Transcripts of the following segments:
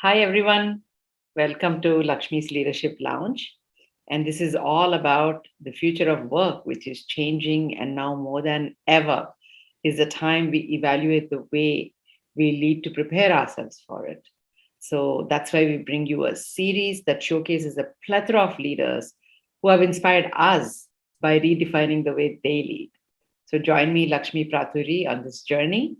Hi, everyone. Welcome to Lakshmi's Leadership Lounge. And this is all about the future of work, which is changing. And now more than ever is the time we evaluate the way we lead to prepare ourselves for it. So that's why we bring you a series that showcases a plethora of leaders who have inspired us by redefining the way they lead. So join me, Lakshmi Praturi, on this journey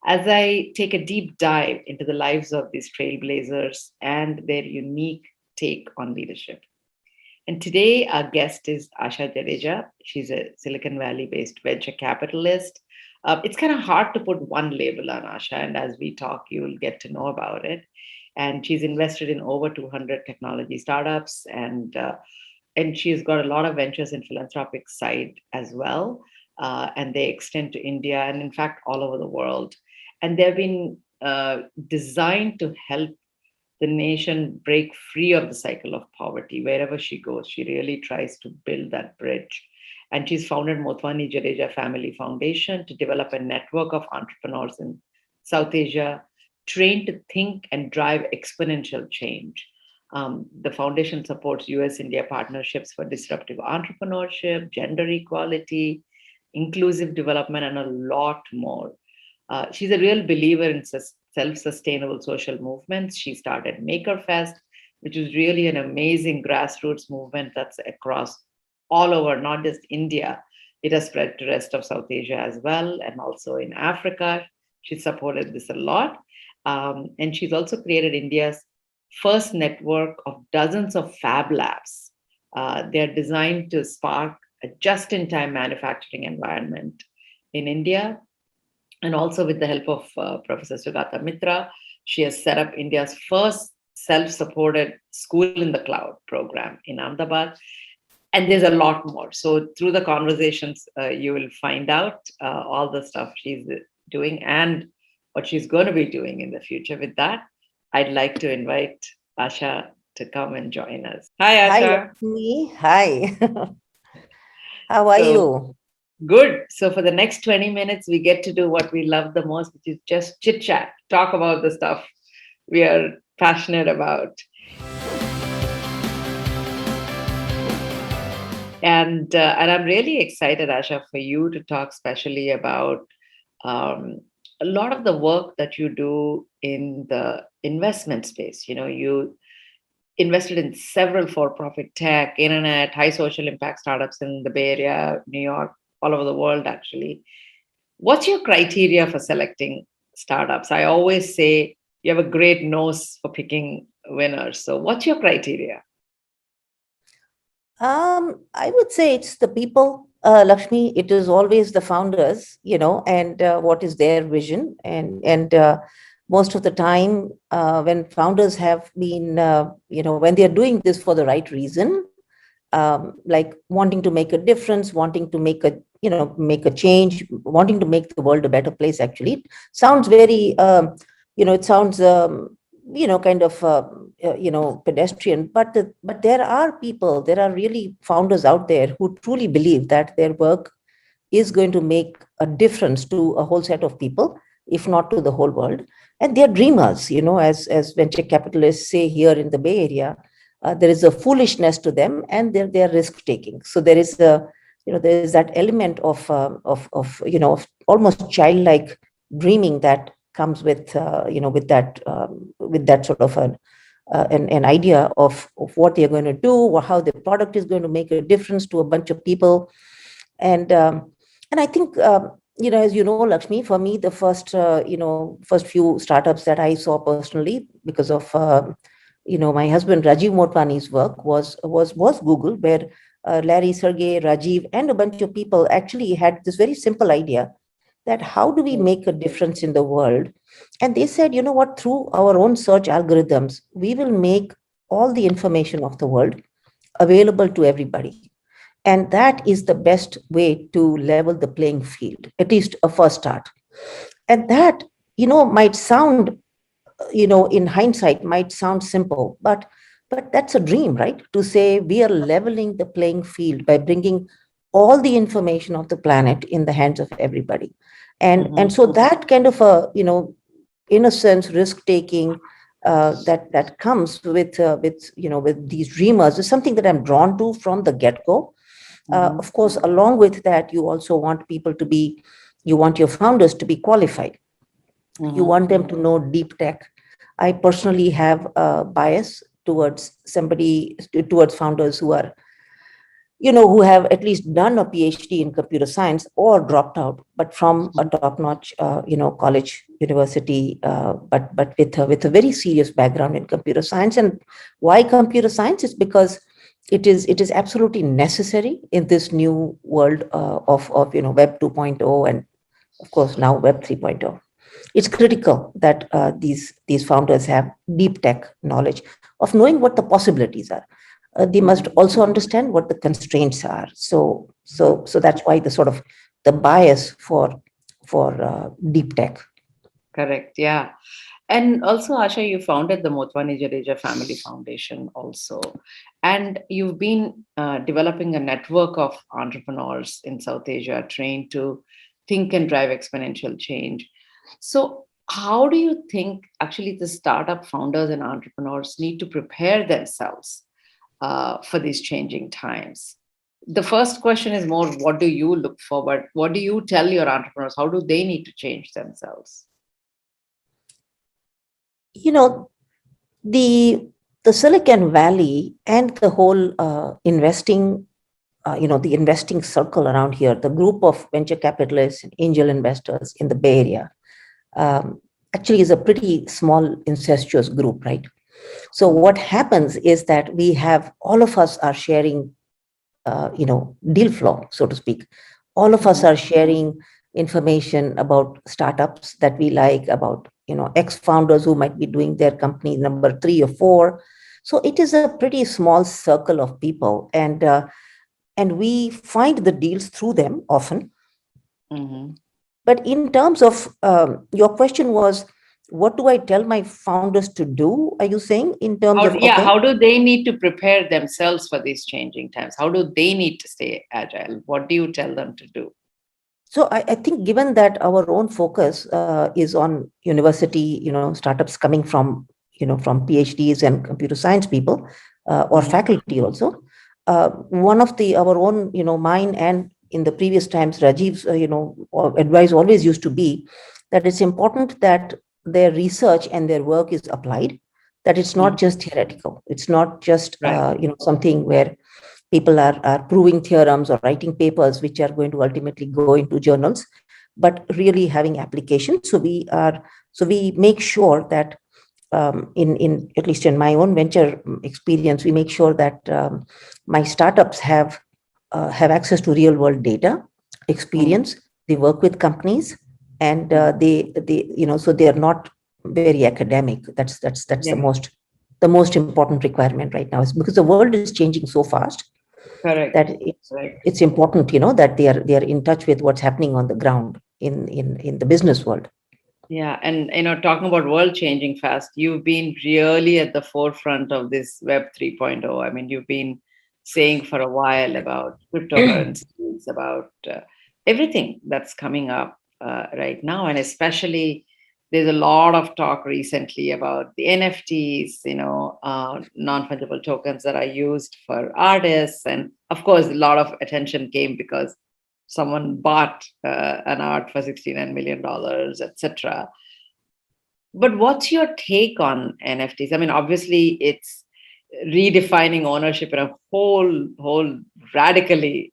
as I take a deep dive into the lives of these trailblazers and their unique take on leadership. And today, our guest is Asha Jadeja. She's a Silicon Valley based venture capitalist. It's kind of hard to put one label on Asha, and as we talk, you'll get to know about it. And she's invested in over 200 technology startups, and she's got a lot of ventures in philanthropic side as well. And they extend to India and, in fact, all over the world. And they've been designed to help the nation break free of the cycle of poverty. Wherever she goes, she really tries to build that bridge. And she's founded Motwani Jadeja Family Foundation to develop a network of entrepreneurs in South Asia trained to think and drive exponential change. The foundation supports US India partnerships for disruptive entrepreneurship, gender equality, inclusive development, and a lot more. She's a real believer in self-sustainable social movements. She started Maker Fest, which is really an amazing grassroots movement that's across all over, not just India. It has spread to the rest of South Asia as well, and also in Africa. She supported this a lot. And she's also created India's first network of dozens of fab labs. They're designed to spark a just-in-time manufacturing environment in India. And also with the help of Professor Sugata Mitra, she has set up India's first self-supported school in the cloud program in Ahmedabad. And there's a lot more. So through the conversations, you will find out all the stuff she's doing and what she's going to be doing in the future. With that, I'd like to invite Asha to come and join us. Hi, Hi, Asha. Lakshmi. Hi. How are So you? good. So for the next 20 minutes, we get to do what we love the most, which is just chit chat, talk about the stuff we are passionate about. And I'm really excited, Asha, for you to talk especially about a lot of the work that you do in the investment space. You know, you invested in several for-profit tech, internet, high social impact startups in the Bay Area, New York, all over the world, actually. What's your criteria for selecting startups? I always say you have a great nose for picking winners. So what's your criteria? I would say it's the people, Lakshmi. It is always the founders, and what is their vision. And most of the time, when founders have been, when they are doing this for the right reason, like wanting to make a difference, wanting to make a change, wanting to make the world a better place. Actually, it sounds very, it sounds, kind of, pedestrian. But there are people, there are really founders out there who truly believe that their work is going to make a difference to a whole set of people, if not to the whole world. And they're dreamers, as venture capitalists say here in the Bay Area. There is a foolishness to them, and they're risk taking. So there is that element of almost childlike dreaming that comes with that sort of an idea of what they're going to do, or how the product is going to make a difference to a bunch of people. And I think, as you know, Lakshmi, for me, the first few startups that I saw personally, because of my husband Rajiv Motwani's work, was Google, where Larry, Sergey, Rajiv, and a bunch of people actually had this very simple idea that how do we make a difference in the world? And they said, you know what, through our own search algorithms, we will make all the information of the world available to everybody. And that is the best way to level the playing field, at least a first start. And that, might sound, in hindsight, might sound simple, but that's a dream, right? To say we are leveling the playing field by bringing all the information of the planet in the hands of everybody. And so that kind of a, in a sense, risk taking, that comes with these dreamers is something that I'm drawn to from the get-go. Mm-hmm. Of course, along with that, you also want you want your founders to be qualified. You Mm-hmm. want them to know deep tech. I personally have a bias towards founders who have at least done a PhD in computer science or dropped out, but from a top-notch, college, university, but with a very serious background in computer science. And why computer science? Is because it is absolutely necessary in this new world of Web 2.0 and of course now Web 3.0. It's critical that these founders have deep tech knowledge of knowing what the possibilities are. They must also understand what the constraints are. So that's why the bias for deep tech. Correct. Yeah. And also, Asha, you founded the Motwani Jadeja Family Foundation also. And you've been developing a network of entrepreneurs in South Asia trained to think and drive exponential change. So, how do you think actually the startup founders and entrepreneurs need to prepare themselves for these changing times? The first question is more, what do you look forward? What do you tell your entrepreneurs? How do they need to change themselves? You know, the the Silicon Valley and the whole the investing circle around here, the group of venture capitalists and angel investors in the Bay Area, actually is a pretty small incestuous group, right? So what happens is that we have all of us are sharing, deal flow, so to speak. All of us Mhm. are sharing information about startups that we like, about ex-founders who might be doing their company number 3 or 4. So it is a pretty small circle of people, and we find the deals through them often. Mhm. But in terms of your question was, what do I tell my founders to do? Are you saying in terms How, of, yeah, okay? how do they need to prepare themselves for these changing times? How do they need to stay agile? What do you tell them to do? So I think given that our own focus is on university, startups coming from PhDs and computer science people or Mhm. faculty also, one of our own, mine and in the previous times, Rajiv's, advice always used to be that it's important that their research and their work is applied, that it's not Mhm. just theoretical. It's not just, Right. something where people are proving theorems or writing papers which are going to ultimately go into journals, but really having applications. So we make sure that in at least in my own venture experience, we make sure that my startups have access to real world data, Mhm. experience. They work with companies, and Mhm. so they are not very academic. That's Yeah, the most important requirement right now, is because the world is changing so fast that correct. it's Right. it's important, that they are in touch with what's happening on the ground in the business world. Yeah, and talking about world changing fast, you've been really at the forefront of this Web 3.0. I mean, you've been saying for a while about cryptocurrencies, about everything that's coming up right now, and especially there's a lot of talk recently about the NFTs, non fungible tokens that are used for artists, and of course, a lot of attention came because someone bought an art for $69 million, etc. But what's your take on NFTs? I mean, obviously, it's redefining ownership in a whole radically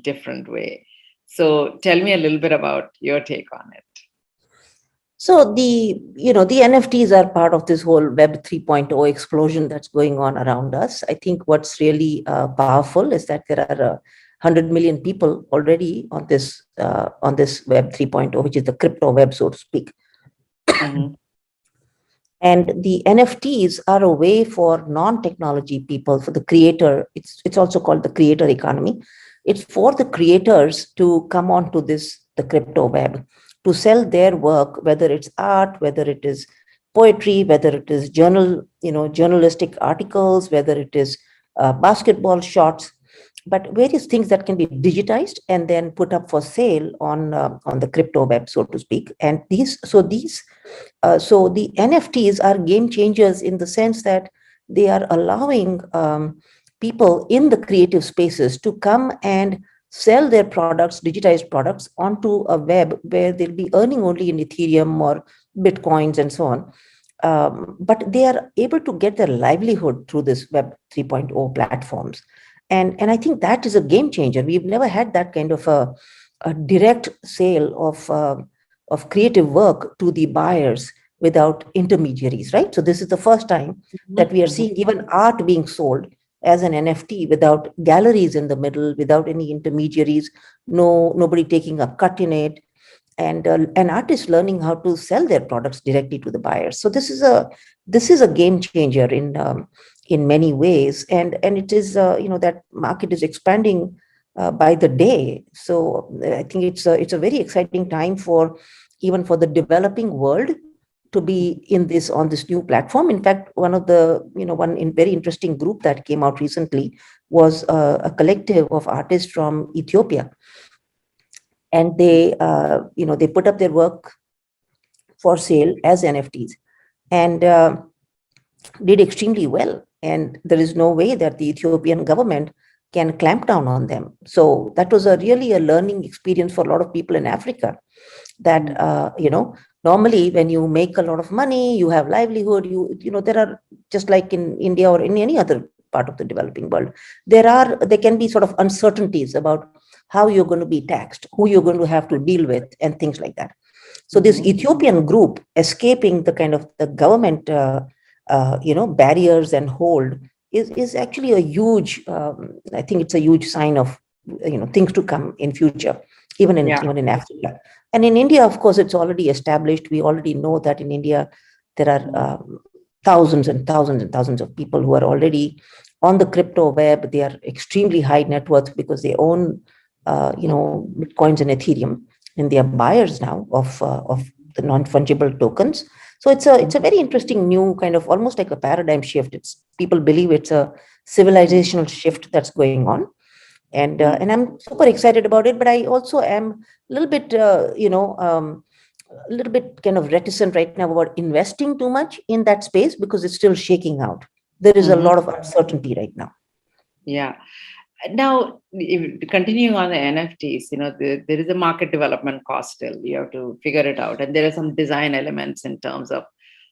different way. So, tell me a little bit about your take on it. So the NFTs are part of this whole Web 3.0 explosion that's going on around us. I think what's really powerful is that there are 100 million people already on this Web 3.0, which is the crypto web, so to speak. Mm-hmm. And the NFTs are a way for non-technology people, for the creator. It's also called the creator economy. It's for the creators to come onto the crypto web, to sell their work, whether it's art, whether it is poetry, whether it is journalistic articles, whether it is basketball shots. but various things that can be digitized and then put up for sale on the crypto web, so to speak. And so the NFTs are game changers in the sense that they are allowing people in the creative spaces to come and sell their products, digitized products, onto a web where they'll be earning only in Ethereum or Bitcoins and so on. But they are able to get their livelihood through this Web 3.0 platforms. And I think that is a game changer. We've never had that kind of a direct sale of creative work to the buyers without intermediaries, right? So this is the first time that we are seeing even art being sold as an NFT without galleries in the middle, without any intermediaries, nobody taking a cut in it, and an artist learning how to sell their products directly to the buyers. So this is a game changer in many ways, and it is that market is expanding by the day. So I think it's a very exciting time for even for the developing world to be on this new platform. In fact, one very interesting group that came out recently was a collective of artists from Ethiopia, and they put up their work for sale as NFTs, and did extremely well. And there is no way that the Ethiopian government can clamp down on them. So that was really a learning experience for a lot of people in Africa. That normally when you make a lot of money, you have livelihood. There are, just like in India or in any other part of the developing world, there can be sort of uncertainties about how you're going to be taxed, who you're going to have to deal with, and things like that. So this Ethiopian group escaping the kind of the government barriers and hold is actually a huge, I think it's a huge sign of things to come in future, even in Africa. And in India, of course, it's already established. We already know that in India there are thousands and thousands and thousands of people who are already on the crypto web. They are extremely high net worth because they own Bitcoins and Ethereum, and they are buyers now of the non-fungible tokens. So it's a very interesting new kind of, almost like a paradigm shift. People believe it's a civilizational shift that's going on, and I'm super excited about it. But I also am a little bit a little bit kind of reticent right now about investing too much in that space because it's still shaking out. There is a lot of uncertainty right now. Yeah. Now, continuing on the NFTs, there is a market development cost still. You have to figure it out. And there are some design elements in terms of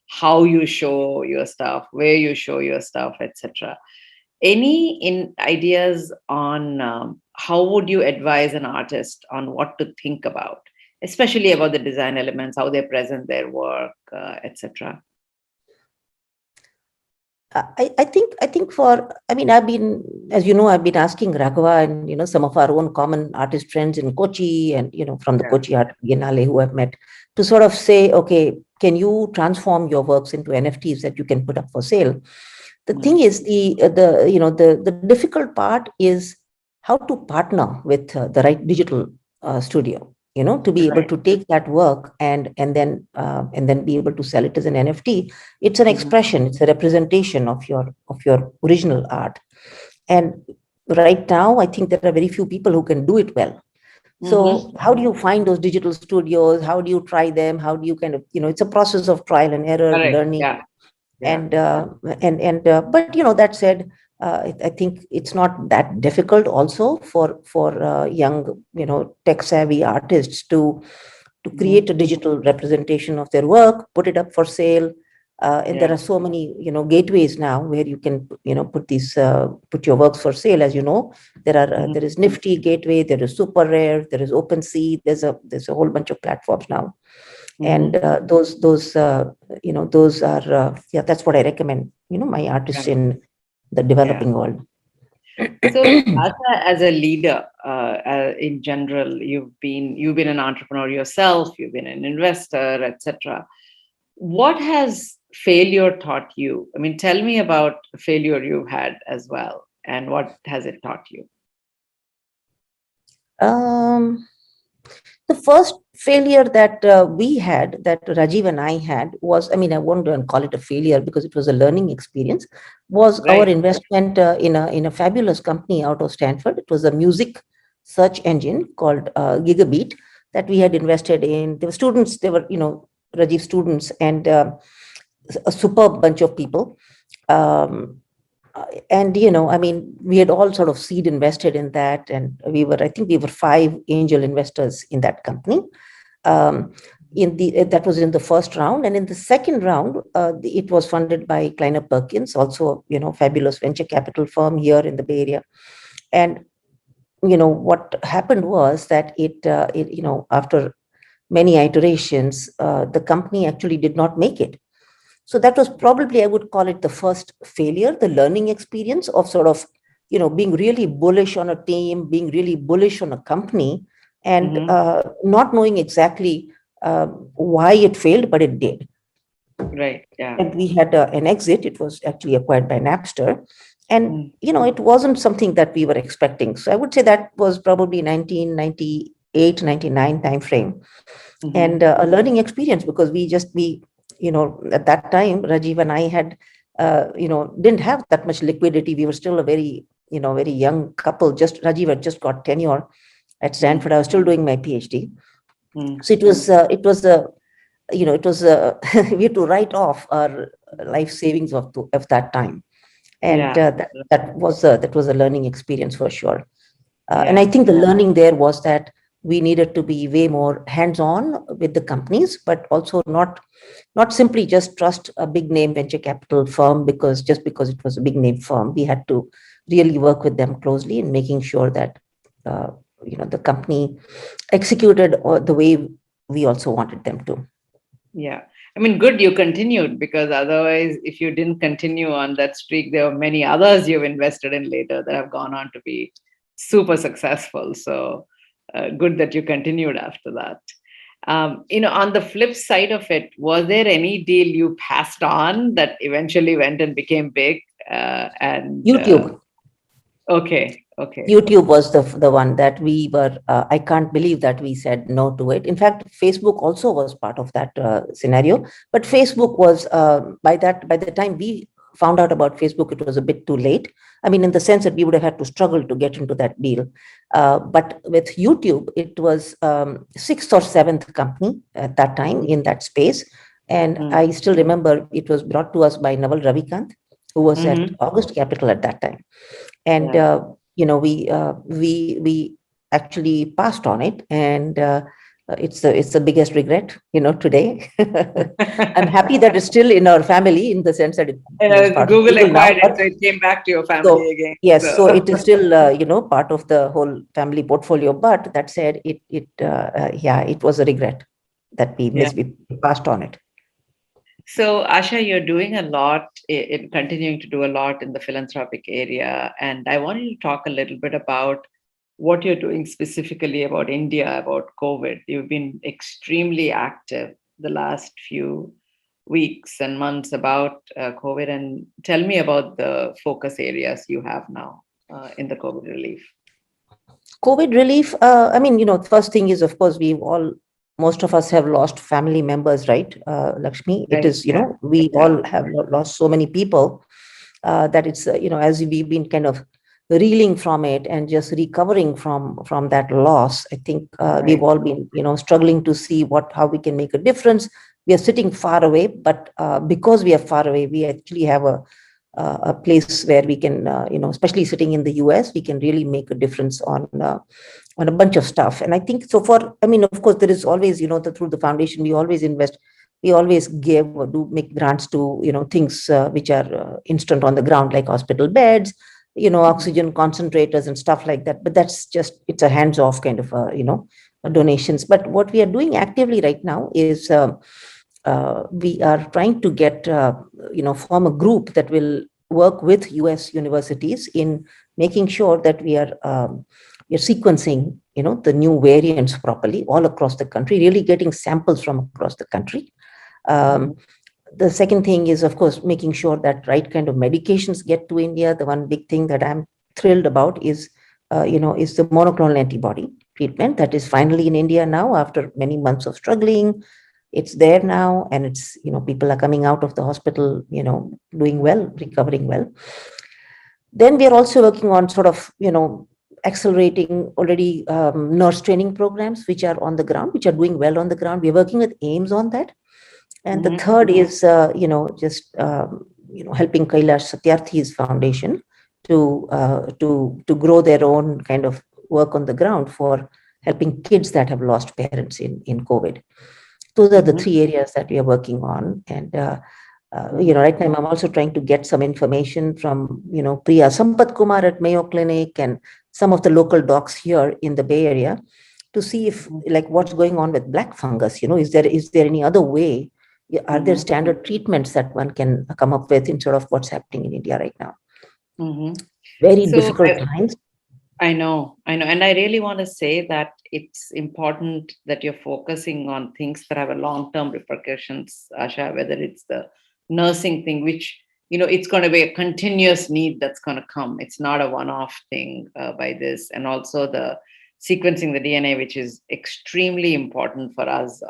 how you show your stuff, where you show your stuff, etc. Any ideas on how would you advise an artist on what to think about, especially about the design elements, how they present their work, etc.? I think I've been, as you know, I've been asking Raghava and some of our own common artist friends in Kochi and from the Kochi Art Biennale who I've met, to sort of say, okay, can you transform your works into NFTs that you can put up for sale? The thing is, the difficult part is how to partner with the right digital studio, to be able to take that work and then be able to sell it as an NFT. It's an expression, it's a representation of your original art. And right now, I think there are very few people who can do it well. So how do you find those digital studios? How do you try them? How do you kind of, it's a process of trial and error, learning. And but that said, I think it's not that difficult also for young tech savvy artists to create a digital representation of their work, put it up for sale, and there are so many gateways now where you can put your works for sale. As you know, there is Nifty Gateway, there is Super Rare, there is OpenSea. There's a whole bunch of platforms now. And those are that's what I recommend my artists in the developing world. So as a leader in general, you've been an entrepreneur yourself, you've been an investor, etc. What has failure taught you? I mean, tell me about failure you've had as well, and what has it taught you? The first failure that we had, that Rajiv and I had, was, I mean, I won't call it a failure because it was a learning experience, was our Right. investment in a fabulous company out of Stanford. It was a music search engine called Gigabit that we had invested in. They were students, they were, Rajiv students, and a superb bunch of people. Um, and I mean, we had all sort of seed invested in that, and I think we were 5 angel investors in that company. um, in the That was in the first round, and in the second round, it was funded by Kleiner Perkins, also fabulous venture capital firm here in the Bay Area. And what happened was that after many iterations, the company actually did not make it. So that was probably, I would call it, the first failure, the learning experience of sort of, being really bullish on a team, being really bullish on a company, and Mm-hmm. not knowing exactly why it failed, but it did. Right. Yeah. And we had an exit. It was actually acquired by Napster. And, Mm. it wasn't something that we were expecting. So I would say that was probably 1998, 99 timeframe. Mm-hmm. And a learning experience, because at that time, Rajiv and I had, didn't have that much liquidity. We were still a very young couple. Just Rajiv had just got tenure at Mm. Stanford. I was still doing my PhD. Mm. So we had to write off our life savings of that time. And Yeah. that was a learning experience for sure. And I Yeah. think the learning there was that we needed to be way more hands-on with the companies, but also not simply just trust a big name venture capital firm because it was a big name firm. We had to really work with them closely in making sure that uh, the company executed the way we also wanted them to. Yeah. I mean, good you continued, because otherwise, if you didn't continue on that streak, there are many others you've invested in later that have gone on to be super successful. So good that you continued after that. On the flip side of it, was there any deal you passed on that eventually went and became big? And YouTube. Okay, okay, YouTube was the one that we were. I can't believe that we said no to it. In fact, Facebook also was part of that scenario. But Facebook was by the time we found out about Facebook, it was a bit too late. I mean, in the sense that we would have had to struggle to get into that deal. But with YouTube, it was sixth or seventh company at that time in that space, and mm, I still remember it was brought to us by Naval Ravikant, who was at mm-hmm. August Capital at that time. And Yeah. we actually passed on it, and it's the biggest regret today. I'm happy that it's still in our family, in the sense that it is part of Google Google now. acquired it, But so it came back to your family so again. yes, so So it is still part of the whole family portfolio. But that said, yeah, it was a regret that yeah. we passed on it. So, Asha, you're doing a lot, in continuing to do a lot in the philanthropic area. And I wanted to talk a little bit about what you're doing specifically about India, about COVID. You've been extremely active the last few weeks and months about COVID. And tell me about the focus areas you have now in the COVID relief. COVID relief, I mean, first thing is, of course, most of us have lost family members, right, Lakshmi? It Right. is, Yeah. we Yeah. all have lost so many people that it's, as we've been kind of reeling from it and just recovering from that loss. I think we've Right. all been, struggling to see how we can make a difference. We are sitting far away, but because we are far away, we actually have a place where we can, especially sitting in the US, we can really make a difference on a bunch of stuff. And I think so I mean, of course, there is always, through the foundation, we always invest, we always give or do make grants to, things which are instant on the ground, like hospital beds, oxygen concentrators and stuff like that. But it's a hands-off kind of, donations. But what we are doing actively right now is we are trying to form a group that will work with US universities in making sure that we are sequencing, the new variants properly all across the country, really getting samples from across the country. Mhm. Um, the second thing is, of course, making sure that right kind of medications get to India. The one big thing that I'm thrilled about is the monoclonal antibody. treatment that is finally in India now after many months of struggling. It's there now, and it's, people are coming out of the hospital, doing well, recovering well. Then we are also working on sort of, accelerating already nurse training programs, which are on the ground, which are doing well on the ground. We're working with AIMS on that. And the third is, just, helping Kailash Satyarthi's foundation to grow their own kind of work on the ground for helping kids that have lost parents in COVID. Those are the three areas that we are working on. And, right now I'm also trying to get some information from, Priya Sampat Kumar at Mayo Clinic and some of the local docs here in the Bay Area to see if, like, what's going on with black fungus. Is there any other way? Are there standard treatments that one can come up with in sort of what's happening in India right now? Very difficult times. I know. And I really want to say that it's important that you're focusing on things that have a long-term repercussions, Asha, whether it's the nursing thing, which, it's going to be a continuous need that's going to come. It's not a one-off thing by this. And also the sequencing the DNA, which is extremely important for us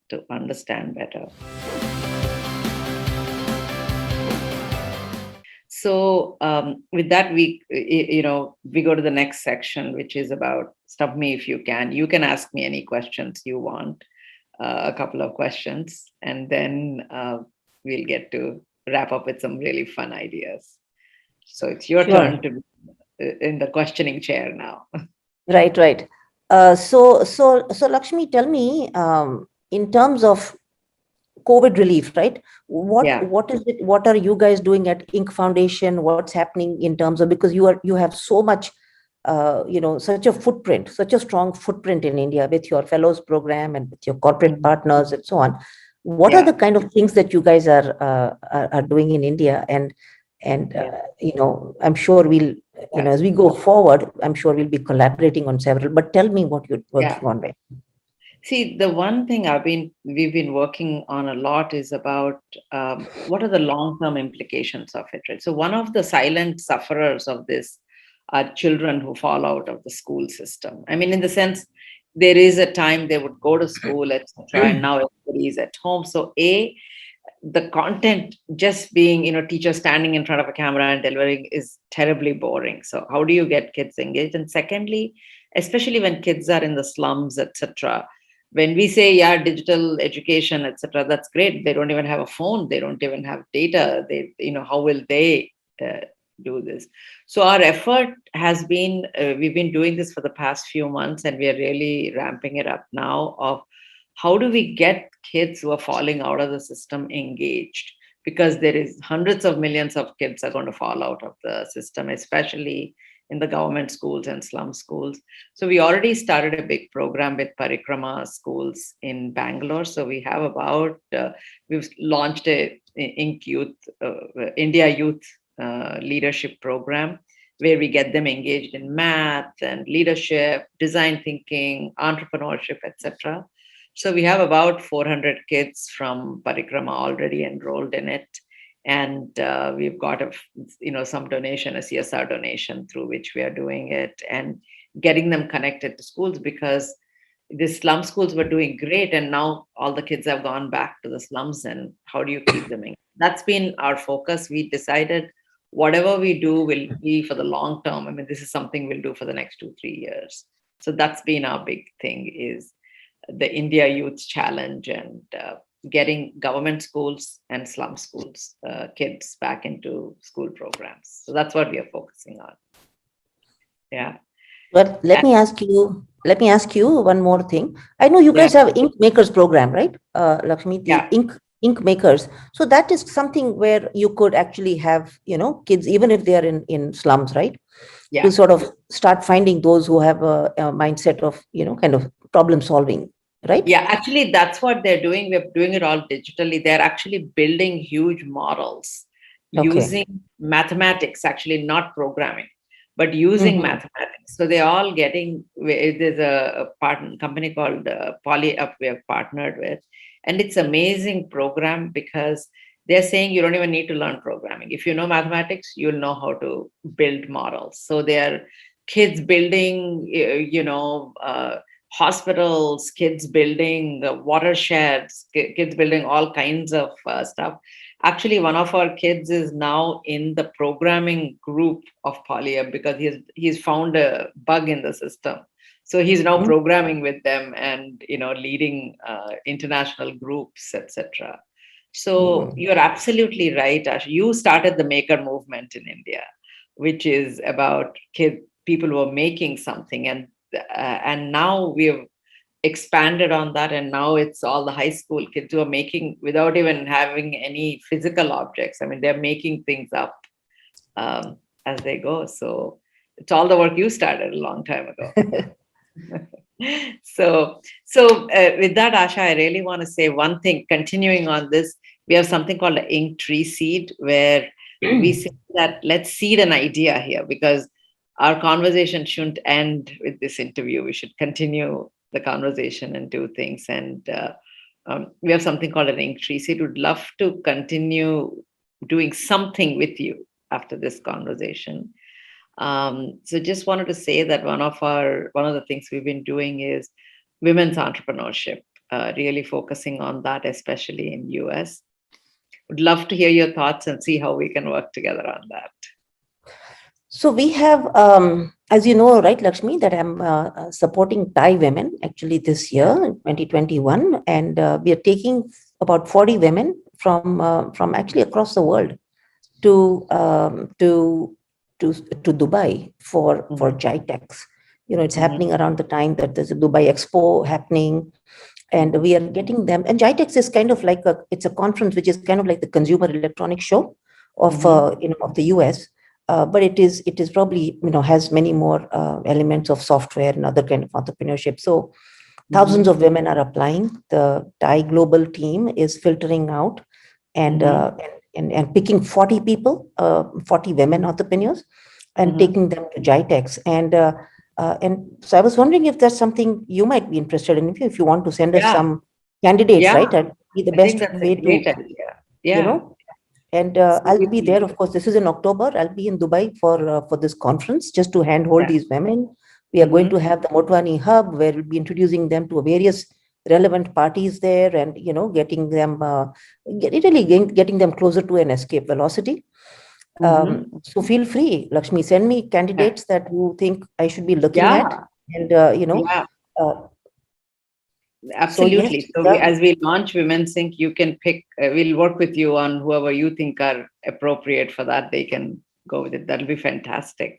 to understand better. So with that, we go to the next section, which is about Stump Me If You Can. You can ask me any questions you want, a couple of questions, and then we'll get to wrap up with some really fun ideas. So it's your turn to be in the questioning chair now. Right. So Lakshmi, tell me, in terms of COVID relief, right? What is it? What are you guys doing at Inc. Foundation? What's happening in terms of, because you have so much, such a footprint, such a strong footprint in India with your fellows program and with your corporate partners and so on. What are the kind of things that you guys are doing in India? And I'm sure we'll, as we go forward, I'm sure we'll be collaborating on several. But tell me what you're working on right now. See, the one thing we've been working on a lot is about what are the long-term implications of it, right? So one of the silent sufferers of this are children who fall out of the school system. I mean, in the sense, there is a time they would go to school, etc., and now everybody is at home. So the content just being, teachers standing in front of a camera and delivering is terribly boring. So how do you get kids engaged? And secondly, especially when kids are in the slums, etc., when we say, digital education, etc., that's great. They don't even have a phone. They don't even have data. How will they do this? So our effort has been, we've been doing this for the past few months, and we are really ramping it up now, of how do we get kids who are falling out of the system engaged? Because there is hundreds of millions of kids are going to fall out of the system, especially in the government schools and slum schools. So we already started a big program with Parikrama schools in Bangalore. So we have we've launched a India Youth Leadership Program, where we get them engaged in math and leadership, design thinking, entrepreneurship, etc. So we have about 400 kids from Parikrama already enrolled in it. And we've got some donation, a CSR donation through which we are doing it and getting them connected to schools, because the slum schools were doing great. And now all the kids have gone back to the slums, and how do you keep them in? That's been our focus. We decided whatever we do will be for the long term. I mean, this is something we'll do for the next 2-3 years. So that's been our big thing, is the India Youth Challenge, and getting government schools and slum schools kids back into school programs. So that's what we are focusing on. Yeah. But let me ask you one more thing. I know you guys have Ink Makers program, right? Lakshmi, the Ink Makers. So that is something where you could actually have, kids, even if they are in slums, right? Yeah. To sort of start finding those who have a mindset of, kind of problem solving. Right? Yeah, actually, that's what they're doing. We're doing it all digitally. They're actually building huge models using mathematics, actually, not programming, but using mathematics. So they're all getting, there's a company called PolyUp we have partnered with. And it's an amazing program, because they're saying you don't even need to learn programming. If you know mathematics, you'll know how to build models. So they're kids building, hospitals, kids building watersheds, kids building all kinds of stuff. Actually, one of our kids is now in the programming group of Polyhub because he's found a bug in the system. So he's now programming with them and leading international groups, etc. So you're absolutely right, Ash. You started the maker movement in India, which is about people who are making something, and now we've expanded on that, and now it's all the high school kids who are making without even having any physical objects. I mean, they're making things up as they go. So it's all the work you started a long time ago. So with that, Asha, I really want to say one thing. Continuing on this, we have something called the ink tree seed, where we say that let's seed an idea here, because our conversation shouldn't end with this interview. We should continue the conversation and do things. And we have something called an ink tree seed. Would love to continue doing something with you after this conversation. So just wanted to say that one of the things we've been doing is women's entrepreneurship, really focusing on that, especially in US. Would love to hear your thoughts and see how we can work together on that. So we have, as you know, right, Lakshmi, that I'm supporting Thai women actually this year, 2021, and we are taking about 40 women from actually across the world to Dubai for GITEX. It's happening around the time that there's a Dubai Expo happening, and we are getting them. And GITEX is kind of like it's a conference which is kind of like the consumer electronics show of of the US. But it is probably has many more elements of software and other kind of entrepreneurship. So thousands of women are applying. The Thai global team is filtering out and picking 40 people, 40 women entrepreneurs, and taking them to GITEX. And so I was wondering if there's something you might be interested in. If you want to send us some candidates, right? That'd be the best way to And I'll be there. Of course, this is in October. I'll be in Dubai for this conference, just to handhold these women. We are going to have the Motwani Hub, where we'll be introducing them to various relevant parties there, and getting them getting them closer to an escape velocity. So feel free, Lakshmi, send me candidates that you think I should be looking at, and Absolutely. So, as we launch Women's Sync, you can pick, we'll work with you on whoever you think are appropriate for that. They can go with it. That'll be fantastic.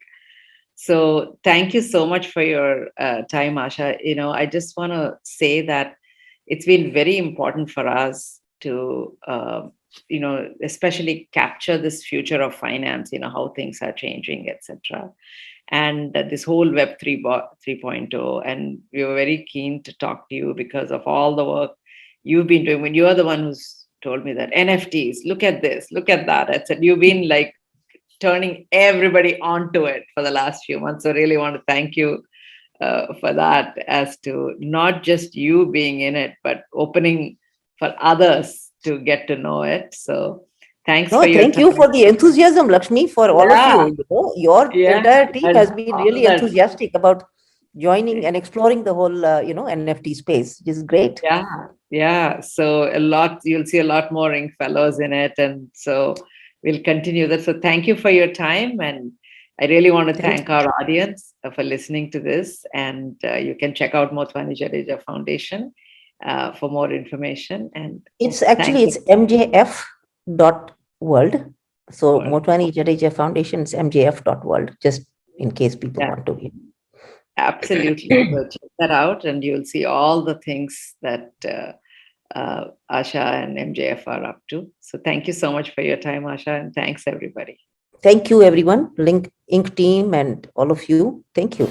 So thank you so much for your time, Asha. I just want to say that it's been very important for us to, especially capture this future of finance, how things are changing, etc. And this whole Web 3.0. And we were very keen to talk to you because of all the work you've been doing. When you're the one who's told me that NFTs, look at this, look at that. I said, you've been like turning everybody onto it for the last few months. So really want to thank you for that, as to not just you being in it, but opening for others to get to know it. So thank you for the enthusiasm, Lakshmi, for all of you. Your entire team has been really enthusiastic about joining and exploring the whole, NFT space, which is great. Yeah. So you'll see a lot more Ink Fellows in it. And so we'll continue that. So thank you for your time. And I really want to thank our audience for listening to this. And you can check out Motwani Jadeja Foundation for more information. And it's MJF.world. So Motwani Jadeja Foundation is MJF.world, just in case people want to hear. Absolutely. So check that out, and you'll see all the things that Asha and MJF are up to. So thank you so much for your time, Asha, and thanks everybody. Thank you, everyone. Ink team and all of you. Thank you.